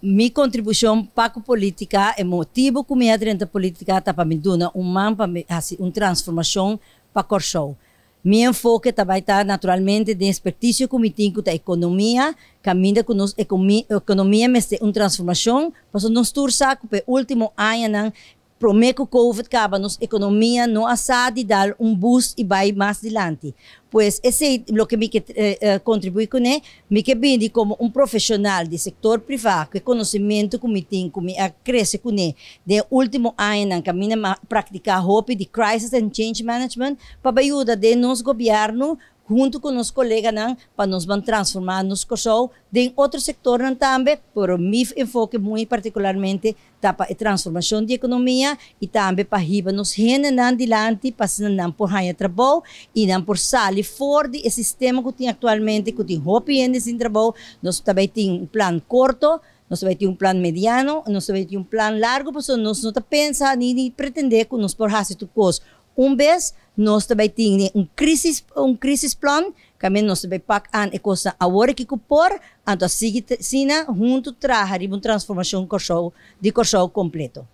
Minha contribuição para a política é motivo que minha direta política está para me dar uma transformação para Korsou. Meu enfoque também está naturalmente de expertise que me tenho da economia, caminha com nós economia, mas uma transformação, para nós torcer que o último ano prometo que o Covid acaba, nossa economia não asa de dar boost e vai mais adiante. Pois esse é o que me contribui com ele, me que vim como profissional do setor privado, que conhecimento que me tem, que me cresce com ele, de último ano, que me praticar hope de crisis and change management, para ajudar de nos governo junto com os colegas, para nos transformar nos Korsou em outro setor também, por meu enfoque muito particularmente para a transformação da economia e também para riba nos gente adiante, para não por ganhar trabalho e não por sair fora do sistema que tem atualmente, que tem hope em trabalho. Nós também temos plano curto, nós também temos plano mediano, nós também temos plano largo, porque nós não pensamos nem pretender que nós por hasi tudo coisa. Vez, nós também temos crisis plan, que nós também pagamos a coisa agora que por, então, junto trabalhar uma transformação de Korsou completo.